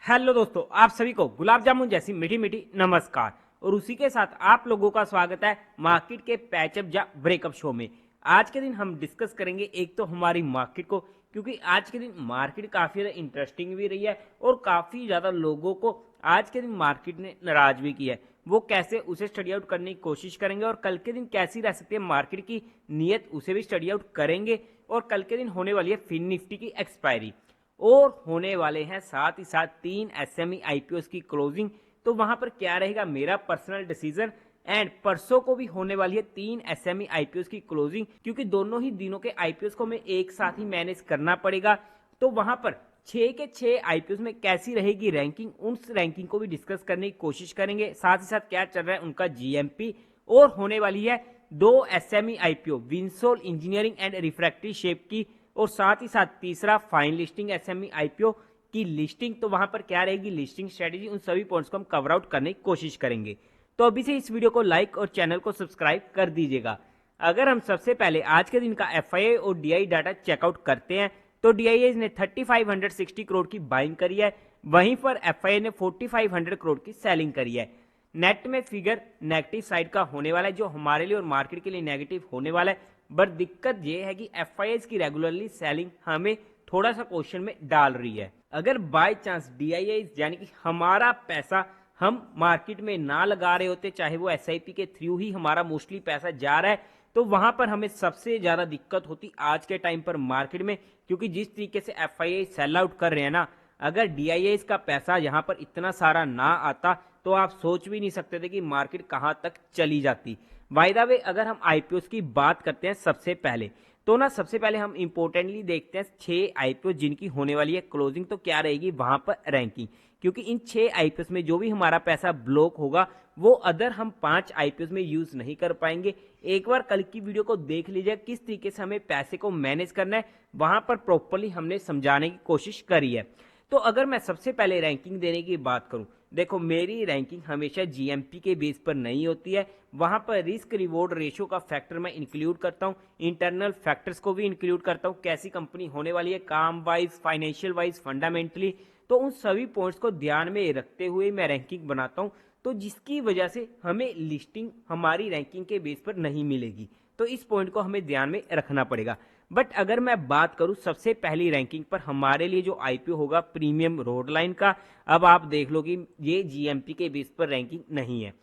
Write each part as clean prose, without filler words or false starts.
Hello दोस्तों, आप सभी को गुलाब जामुन जैसी मीठी मीठी नमस्कार। और उसी के साथ आप लोगों का स्वागत है मार्केट के पैचअप या ब्रेकअप शो में। आज के दिन हम डिस्कस करेंगे एक तो हमारी मार्केट को, क्योंकि आज के दिन मार्केट काफी ज्यादा इंटरेस्टिंग भी रही है और काफी ज्यादा लोगों को आज के दिन मार्केट ने नाराज भी किया है। वो कैसे उसे स्टडी आउट करने की कोशिश करेंगे और कल के दिन कैसी रह सकती है मार्केट की नीयत, उसे भी स्टडी आउट करेंगे। और कल के दिन होने वाली है फिन निफ्टी की एक्सपायरी और होने वाले हैं साथ ही साथ 3 एसएमई आईपीओस की क्लोजिंग। तो वहां पर क्या रहेगा मेरा पर्सनल डिसीजन। एंड परसों को भी होने वाली है 3 एसएमई आईपीओस की क्लोजिंग, क्योंकि दोनों ही दिनों के आईपीओस को हमें एक साथ ही मैनेज करना पड़ेगा। तो वहां पर 6 के 6 आईपीओस में कैसी रहेगी रैंकिंग, उस रैंकिंग को भी डिस्कस करने की कोशिश करेंगे। साथ ही साथ क्या चल रहा है उनका जीएमपी। और होने वाली है 2 SME IPO, Vinsol engineering and refractory shape की, और साथ ही साथ तीसरा फाइन लिस्टिंग एसएमई आईपीओ की लिस्टिंग। तो वहां पर क्या रहेगी लिस्टिंग स्ट्रेटेजी, उन सभी पॉइंट्स को हम कवर आउट करने की कोशिश करेंगे। तो अभी से इस वीडियो को लाइक और चैनल को सब्सक्राइब कर दीजिएगा। अगर हम सबसे पहले आज के दिन का एफआईआई और डीआई डाटा चेकआउट करते हैं तो डीआईआई ने 3560 करोड़ की बाइंग करी है, वहीं पर एफआईआई ने 4500 करोड़ की सेलिंग करी है। नेट में फिगर नेगेटिव साइड का होने वाला है, जो हमारे लिए और मार्केट के लिए नेगेटिव होने वाला है। बट दिक्कत ये है कि एफआईआई की रेगुलरली सेलिंग हमें थोड़ा सा क्वेश्चन में डाल रही है। अगर बाय चांस डीआईआई यानी कि हमारा पैसा हम मार्केट में ना लगा रहे होते, चाहे वो एसआईपी के थ्रू ही हमारा मोस्टली पैसा जा रहा है, तो वहां पर हमें सबसे ज्यादा दिक्कत होती आज के टाइम पर मार्केट में। क्योंकि जिस तरीके से एफआईआई सेल आउट कर रहे हैं ना, अगर डीआईआई का पैसा यहां पर इतना सारा ना आता तो आप सोच भी नहीं सकते थे कि मार्केट कहां तक चली जाती। बाय द वे, अगर हम आईपीओस की बात करते हैं सबसे पहले, तो ना सबसे पहले हम इंपोर्टेंटली देखते हैं 6 आईपीओ जिनकी होने वाली है क्लोजिंग, तो क्या रहेगी वहां पर रैंकिंग। क्योंकि इन 6 आईपीओस में जो भी हमारा पैसा ब्लॉक होगा वो अदर हम 5 आईपीओस में यूज नहीं कर पाएंगे। एक बार कल की वीडियो को देख लीजिए किस तरीके से हमें पैसे को मैनेज करना है, वहां पर प्रॉपरली हमने समझाने की कोशिश करी है। तो अगर मैं सबसे पहले रैंकिंग देने की बात करूं, देखो मेरी रैंकिंग हमेशा जीएमपी के बेस पर नहीं होती है। वहां पर रिस्क रिवॉर्ड रेशियो का फैक्टर मैं इंक्लूड करता हूं, इंटरनल फैक्टर्स को भी इंक्लूड करता हूं, कैसी कंपनी होने वाली है काम वाइज, फाइनेंशियल वाइज, फंडामेंटली। तो उन सभी पॉइंट्स को ध्यान में रखते हुए मैं रैंकिंग बनाता हूं, तो जिसकी वजह से हमें लिस्टिंग हमारी रैंकिंग के बेस पर नहीं मिलेगी। तो इस पॉइंट को हमें ध्यान में रखना पड़ेगा। बट अगर मैं बात करूं सबसे पहली रैंकिंग पर हमारे लिए जो आईपीओ होगा प्रीमियम रोड लाइन का, अब आप देख लो कि ये जीएमपी के बेस पर रैंकिंग नहीं है।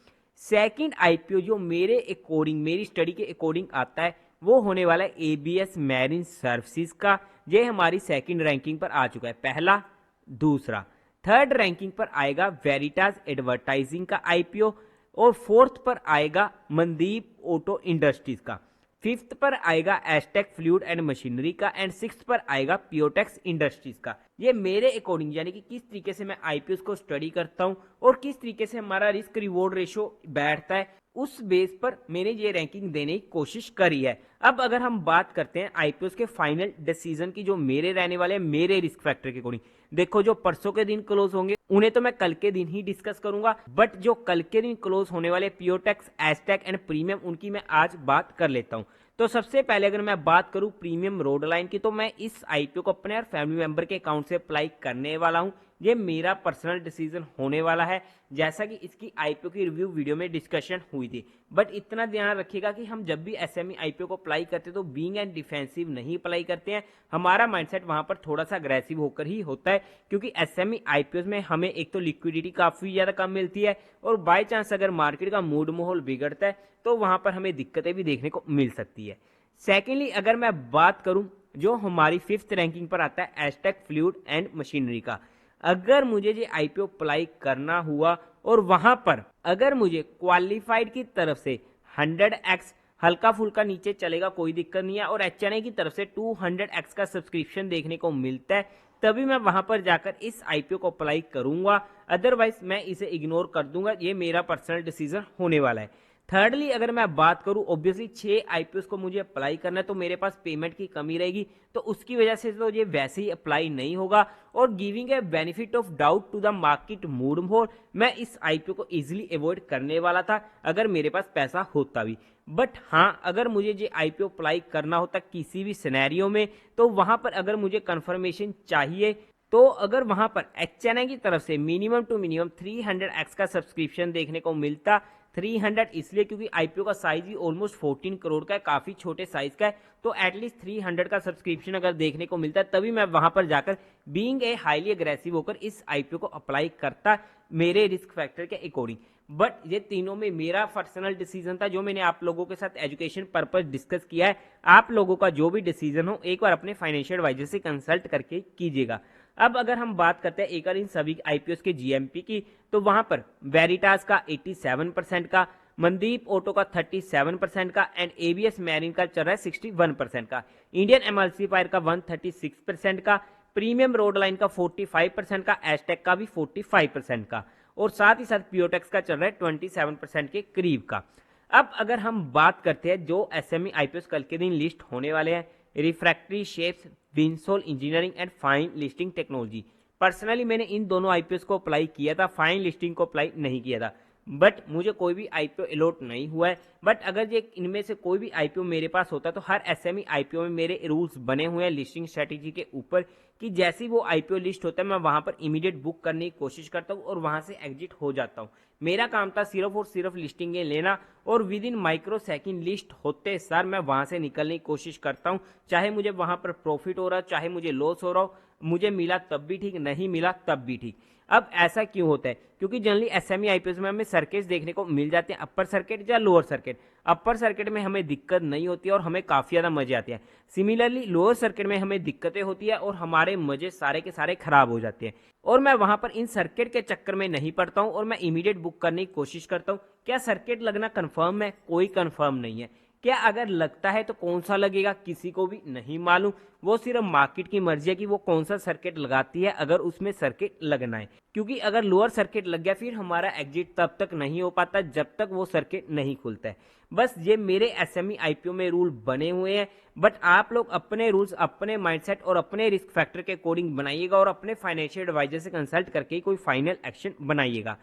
सेकंड आईपीओ जो मेरे अकॉर्डिंग, मेरी स्टडी के अकॉर्डिंग आता है, वो होने वाला है एबीएस मैरिन सर्विसेज का। ये हमारी सेकंड रैंकिंग पर आ चुका है, पहला दूसरा। थर्ड रैंकिंग पर आएगा वेरिटास एडवर्टाइजिंग का आईपीओ, और फोर्थ पर आएगा मनदीप ऑटो इंडस्ट्रीज का। फिफ्थ पर आएगा एस्टेक फ्लूइड एंड मशीनरी का, एंड सिक्स्थ पर आएगा पियोटेक्स इंडस्ट्रीज का। ये मेरे अकॉर्डिंग यानी कि किस तरीके से मैं आईपीओस को स्टडी करता हूं और किस तरीके से हमारा रिस्क रिवॉर्ड रेशो बैठता है, उस बेस पर मैंने ये रैंकिंग देने की कोशिश करी है। अब अगर हम बात करते हैं आईपीओस के फाइनल डिसीजन की, जो मेरे रहने वाले हैं मेरे रिस्क फैक्टर के अकॉर्डिंग, देखो जो परसों के दिन क्लोज होंगे उन्हें तो मैं कल के दिन ही डिस्कस करूंगा, बट जो कल के दिन क्लोज होने वाले पियोटेक्स, एस्टेक एंड प्रीमियम, उनकी मैं आज बात कर लेता हूं। तो सबसे पहले अगर मैं बात करूं प्रीमियम रोड लाइन की, तो मैं इस आईपीओ को अपने और फैमिली मेंबर के अकाउंट से अप्लाई करने वाला हूं। ये मेरा पर्सनल डिसीजन होने वाला है, जैसा कि इसकी आईपीओ की रिव्यू वीडियो में डिस्कशन हुई थी। बट इतना ध्यान रखिएगा कि हम जब भी एसएमई आईपीओ को अप्लाई करते हैं तो बीइंग एंड डिफेंसिव नहीं अप्लाई करते हैं। हमारा माइंडसेट वहां पर थोड़ा सा अग्रेसिव होकर ही होता है, क्योंकि एसएमई आईपीओ में हमें एक तो लिक्विडिटी काफी ज्यादा कम मिलती है, और बाय चांस अगर मार्केट का मूड माहौल बिगड़ता है तो वहां पर हमें दिक्कतें भी देखने को मिल सकती है। सेकेंडली अगर मैं बात करूं जो हमारी फिफ्थ रैंकिंग पर आता है एस्टेक फ्लूइड एंड मशीनरी का, अगर मुझे ये आईपीओ अप्लाई करना हुआ और वहां पर अगर मुझे क्वालिफाइड की तरफ से 100x हल्का फुल्का नीचे चलेगा कोई दिक्कत नहीं है, और एचएनआई की तरफ से 200x का सब्सक्रिप्शन देखने को मिलता है, तभी मैं वहां पर जाकर इस आईपीओ को अप्लाई करूंगा। अदरवाइज मैं इसे इग्नोर कर दूंगा। ये मेरा पर्सनल डिसीजन होने वाला है। थर्डली अगर मैं बात करूं, ऑब्वियसली 6 आईपीओस को मुझे अप्लाई करना है, तो मेरे पास पेमेंट की कमी रहेगी, तो उसकी वजह से तो ये वैसे ही अप्लाई नहीं होगा। और giving a benefit of doubt to the market mood more, मैं इस आईपीओ को इजीली अवॉइड करने वाला था अगर मेरे पास पैसा होता भी। बट हाँ, अगर मुझे ये आईपीओ अप्लाई करना होता किसी भी सिनेरियो में, तो वहां पर अगर मुझे कंफर्मेशन चाहिए तो अगर वहां पर HNI की तरफ से मिनिमम टू मिनिमम 300x का सब्सक्रिप्शन देखने को मिलता, 300 इसलिए क्योंकि आईपीओ का साइज ही ऑलमोस्ट 14 करोड़ का है, काफी छोटे साइज का है, तो एटलीस्ट 300 का सब्सक्रिप्शन अगर देखने को मिलता है तभी मैं वहां पर जाकर बीइंग ए हाईली अग्रेसिव होकर इस आईपीओ को अप्लाई करता मेरे रिस्क फैक्टर के अकॉर्डिंग। बट ये तीनों में मेरा पर्सनल डिसीजन था, जो मैंने आप लोगों के साथ एजुकेशन पर्पज डिस्कस किया है। आप लोगों का जो भी डिसीजन हो एक बार अपने फाइनेंशियल एडवाइजर से कंसल्ट करके कीजिएगा। अब अगर हम बात करते हैं एक बार इन सभी आईपीओ के जीएमपी की, तो वहां पर वेरिटास का 87% का, मनदीप ऑटो का 37% का एंड एबीएस मैरिन का चल रहा है 61% का, इंडियन एमल्सीफायर का 136% का, प्रीमियम रोड लाइन का 45% का, एस्टेक का भी 45% का, और साथ ही साथ पियोटेक्स का चल रहा है 27% के करीब का। अब अगर हम बात करते हैं जो एसएमई आईपीओ कल के दिन लिस्ट होने वाले हैं, refractory shapes, Vinsol engineering and fine listing technology. Personally मैंने इन दोनों आईपीओ को अप्लाई किया था, फाइन लिस्टिंग को अप्लाई नहीं किया था, बट मुझे कोई भी आईपीओ अलॉट नहीं हुआ है। बट अगर ये इनमें से कोई भी आईपीओ मेरे पास होता तो हर एसएमई आईपीओ में मेरे रूल्स बने हुए हैं लिस्टिंग स्ट्रेटेजी के ऊपर कि जैसी वो आईपीओ लिस्ट होता है मैं वहां पर इमीडिएट बुक करने की कोशिश करता हूँ और वहां से एग्जिट हो जाता हूँ। मेरा काम था सिर्फ और सिर्फ लिस्टिंग लेना और with in micro second list होते सर मैं वहां से निकलने की कोशिश करता हूँ, चाहे मुझे वहां पर प्रॉफिट हो रहा चाहे मुझे लॉस हो रहा हो, मुझे मिला तब भी ठीक, नहीं मिला तब भी ठीक। अब ऐसा क्यों होता है? क्योंकि जनरली एसएमई आईपीओ में हमें सर्किट देखने को मिल जाते हैं, अपर सर्किट या लोअर सर्किट। अपर सर्किट में हमें दिक्कत नहीं होती है और हमें काफी ज्यादा मजे आते हैं। सिमिलरली लोअर सर्किट में हमें दिक्कतें होती है और हमारे मजे सारे के सारे खराब हो जाते हैं। और मैं वहां पर इन सर्किट के चक्कर में नहीं पड़ता हूं और मैं इमीडिएट बुक करने की कोशिश करता हूं। क्या सर्किट लगना कंफर्म है? कोई कंफर्म नहीं है। क्या अगर लगता है तो कौन सा लगेगा किसी को भी नहीं मालूम, वो सिर्फ मार्केट की मर्जी है कि वो कौन सा सर्किट लगाती है अगर उसमें सर्किट लगना है। क्योंकि अगर लोअर सर्किट लग गया फिर हमारा एग्जिट तब तक नहीं हो पाता जब तक वो सर्किट नहीं खुलता है। बस ये मेरे एसएमई आईपीओ में रूल बने हुए हैं, बट आप लोग अपने रूल्स अपने माइंडसेट और अपने रिस्क फैक्टर के अकॉर्डिंग बनाइएगा और अपने फाइनेंशियल एडवाइजर से कंसल्ट करके ही कोई फाइनल एक्शन बनाइएगा।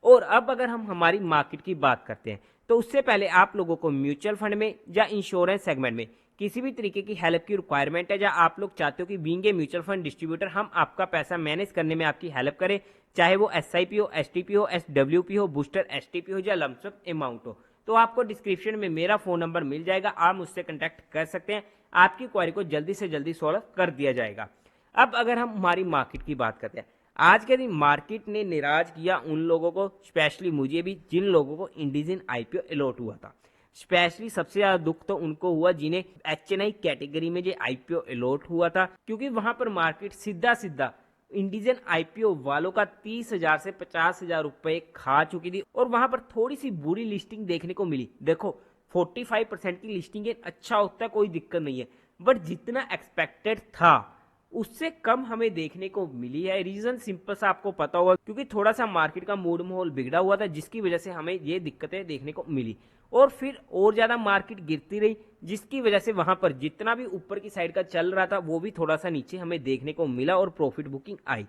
और अब अगर हम हमारी मार्केट की बात करते हैं तो उससे पहले आप लोगों को म्यूचुअल फंड में या इंश्योरेंस सेगमेंट में किसी भी तरीके की हेल्प की रिक्वायरमेंट है या आप लोग चाहते हो कि being a mutual fund distributor हम आपका पैसा मैनेज करने में आपकी हेल्प करें, चाहे वो एसआईपी हो, एसटीपी हो, एसडब्ल्यूपी हो, बूस्टर एसटीपी हो या लमसम अमाउंट हो, तो आपको डिस्क्रिप्शन में मेरा फोन नंबर मिल जाएगा, आप मुझसे कंटेक्ट कर सकते हैं। आपकी क्वारी को जल्दी से जल्दी सॉल्व कर दिया जाएगा। अब अगर हम हमारी मार्केट की बात करते हैं, आज के दिन मार्केट ने निराश किया उन लोगों को, स्पेशली मुझे भी, जिन लोगों को इंडिजिन आईपीओ अलॉट हुआ था। स्पेशली सबसे ज्यादा दुख तो उनको हुआ जिन्हें एचएनआई कैटेगरी में जो आईपीओ अलॉट हुआ था, क्योंकि वहां पर मार्केट सीधा सीधा इंडिजन आईपीओ वालों का 30,000 से 50,000 रुपए खा चुकी थी और वहां पर थोड़ी सी बुरी लिस्टिंग देखने को मिली। देखो 45% की लिस्टिंग अच्छा होता है, कोई दिक्कत नहीं है, बट जितना एक्सपेक्टेड था उससे कम हमें देखने को मिली है। रीजन सिंपल सा आपको पता होगा, क्योंकि थोड़ा सा मार्केट का मूड माहौल बिगड़ा हुआ था जिसकी वजह से हमें ये दिक्कतें देखने को मिली और फिर और ज्यादा मार्केट गिरती रही, जिसकी वजह से वहां पर जितना भी ऊपर की साइड का चल रहा था वो भी थोड़ा सा नीचे हमें देखने को मिला और प्रॉफिट बुकिंग आई।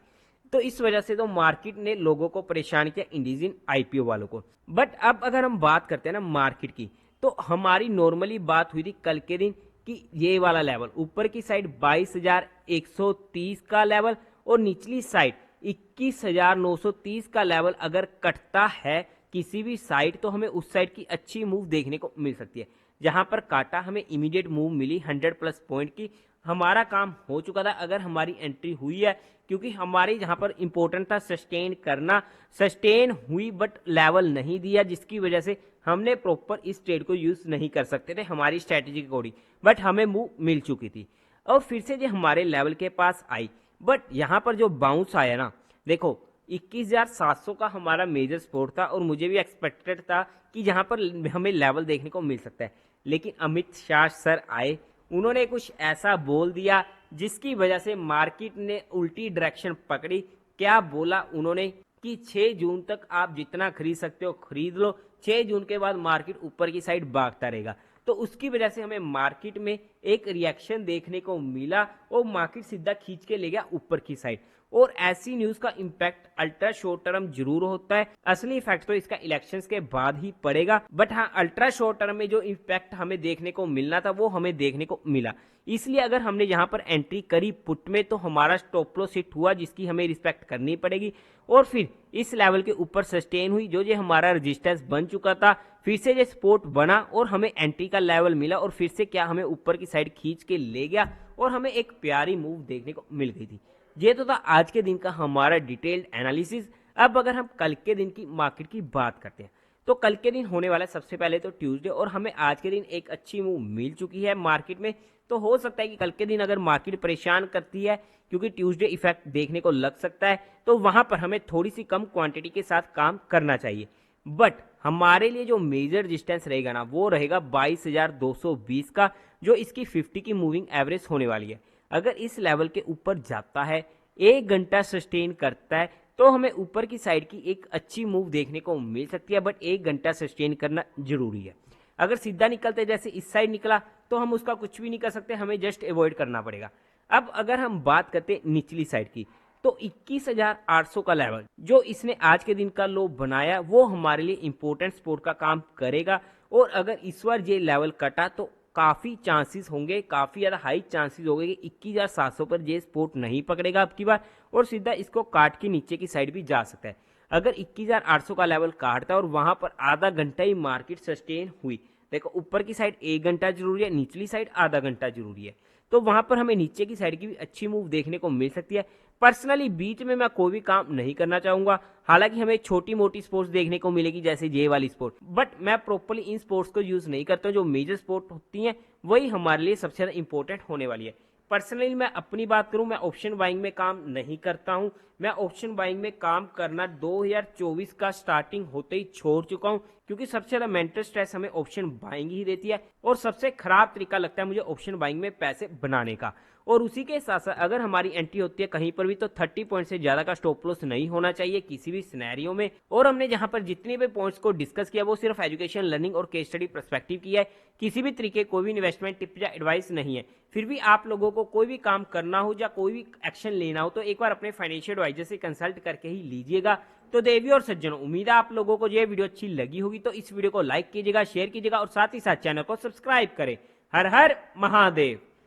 तो इस वजह से तो मार्केट ने लोगों को परेशान किया, इंडिजिन आईपीओ वालों को। बट अब अगर हम बात करते हैं ना मार्केट की, तो हमारी नॉर्मली बात हुई थी कल के दिन कि ये वाला लेवल ऊपर की साइड 22,130 का लेवल और निचली साइड 21,930 का लेवल अगर कटता है किसी भी साइड तो हमें उस साइड की अच्छी मूव देखने को मिल सकती है। जहां पर काटा हमें इमीडिएट मूव मिली 100+ पॉइंट की, हमारा काम हो चुका था अगर हमारी एंट्री हुई है, क्योंकि हमारी जहां पर इंपॉर्टेंट था सस्टेन करना, सस्टेन हुई बट लेवल नहीं दिया, जिसकी वजह से हमने प्रॉपर इस ट्रेड को यूज नहीं कर सकते थे हमारी स्ट्रेटेजी के अकॉर्डिंग, बट हमें मूव मिल चुकी थी और फिर से जो हमारे लेवल के पास आई। बट यहाँ पर जो बाउंस आया ना, देखो 21,700 का हमारा मेजर सपोर्ट था और मुझे भी एक्सपेक्टेड था कि यहाँ पर हमें लेवल देखने को मिल सकता है, लेकिन अमित शाह सर आए, उन्होंने कुछ ऐसा बोल दिया जिसकी वजह से मार्केट ने उल्टी डायरेक्शन पकड़ी। क्या बोला उन्होंने कि 6 जून तक आप जितना खरीद सकते हो खरीद लो, 6 जून के बाद मार्केट ऊपर की साइड भागता रहेगा। तो उसकी वजह से हमें मार्केट में एक रिएक्शन देखने को मिला और मार्केट सीधा खींच के ले गया ऊपर की साइड। और ऐसी न्यूज का इम्पैक्ट अल्ट्रा शॉर्ट टर्म जरूर होता है, असली इफेक्ट तो इसका इलेक्शंस के बाद ही पड़ेगा, बट हाँ अल्ट्रा शॉर्ट टर्म में जो इम्पैक्ट हमें देखने को मिलना था वो हमें देखने को मिला। इसलिए अगर हमने यहाँ पर एंट्री करी पुट में तो हमारा स्टॉप लॉस हिट हुआ, जिसकी हमें रिस्पेक्ट करनी पड़ेगी। और फिर इस लेवल के ऊपर सस्टेन हुई, जो हमारा रेजिस्टेंस बन चुका था, फिर से ये सपोर्ट बना और हमें एंट्री का लेवल मिला और फिर से क्या हमें ऊपर की साइड खींच के ले गया और हमें एक प्यारी मूव देखने को मिल गई थी। ये तो था आज के दिन का हमारा डिटेल्ड एनालिसिस। अब अगर हम कल के दिन की मार्केट की बात करते हैं तो कल के दिन होने वाला सबसे पहले तो ट्यूसडे, और हमें आज के दिन एक अच्छी मूव मिल चुकी है मार्केट में। तो हो सकता है कि कल के दिन अगर मार्केट परेशान करती है क्योंकि ट्यूसडे इफेक्ट देखने को लग सकता है, तो वहां पर हमें थोड़ी सी कम क्वांटिटी के साथ काम करना चाहिए। बट हमारे लिए जो मेजर डिस्टेंस रहेगा ना वो रहेगा 22,220 का, जो इसकी 50 की मूविंग एवरेज होने वाली है। अगर इस लेवल के ऊपर जाता है, एक घंटा सस्टेन करता है, तो हमें ऊपर की साइड की एक अच्छी मूव देखने को मिल सकती है, बट एक घंटा सस्टेन करना जरूरी है। अगर सीधा निकलते हैं जैसे इस साइड निकला तो हम उसका कुछ भी नहीं कर सकते, हमें जस्ट अवॉइड करना पड़ेगा। अब अगर हम बात करते हैं निचली साइड की, तो 21,800 का लेवल जो इसने आज के दिन का लो बनाया वो हमारे लिए इंपॉर्टेंट सपोर्ट का काम करेगा। और अगर इस बार ये लेवल कटा तो काफी चांसेस होंगे, काफी ज्यादा हाई चांसेस होंगे कि 21,700 पर ये सपोर्ट नहीं पकड़ेगा अब की बार और सीधा इसको काट के नीचे की साइड भी जा सकता है। अगर 21,800 का लेवल काटता है और वहां पर आधा घंटा ही मार्केट सस्टेन हुई, देखो ऊपर की साइड एक घंटा जरूरी है, निचली साइड आधा घंटा जरूरी है, तो वहां पर हमें नीचे की साइड की भी अच्छी मूव देखने को मिल सकती है। पर्सनली बीच में मैं कोई भी काम नहीं करना चाहूंगा, हालांकि हमें छोटी मोटी स्पोर्ट्स देखने को मिलेगी जैसे ये वाली स्पोर्ट, बट मैं प्रॉपर्ली इन स्पोर्ट्स को यूज नहीं करता। जो मेजर स्पोर्ट होती हैं वही हमारे लिए सबसे ज्यादा इंपॉर्टेंट होने वाली है। पर्सनली मैं अपनी बात करूं, मैं ऑप्शन बाइंग में काम नहीं करता हूं। मैं ऑप्शन बाइंग में काम करना 2024 का स्टार्टिंग होते ही छोड़ चुका हूं, क्योंकि सबसे ज्यादा मेंटल स्ट्रेस हमें ऑप्शन बाइंग ही देती है और सबसे खराब तरीका लगता है मुझे ऑप्शन बाइंग में पैसे बनाने का। और उसी के साथ साथ अगर हमारी एंट्री होती है कहीं पर भी तो 30 पॉइंट से ज्यादा का स्टॉप लॉस नहीं होना चाहिए किसी भी सिनेरियो में। और हमने जहां पर जितने भी पॉइंट्स को डिस्कस किया वो सिर्फ एजुकेशन, लर्निंग और केस स्टडी पर्सपेक्टिव की है, किसी भी तरीके कोई भी इन्वेस्टमेंट टिप या एडवाइस नहीं है। फिर भी आप लोगों को कोई भी काम करना हो या कोई भी एक्शन लेना हो तो एक बार अपने फाइनेंशियल एडवाइजर से कंसल्ट करके ही लीजिएगा। तो देवी और सज्जनों, उम्मीद है आप लोगों को ये वीडियो अच्छी लगी होगी, तो इस वीडियो को लाइक कीजिएगा, शेयर कीजिएगा और साथ ही साथ चैनल को सब्सक्राइब करें। हर हर महादेव।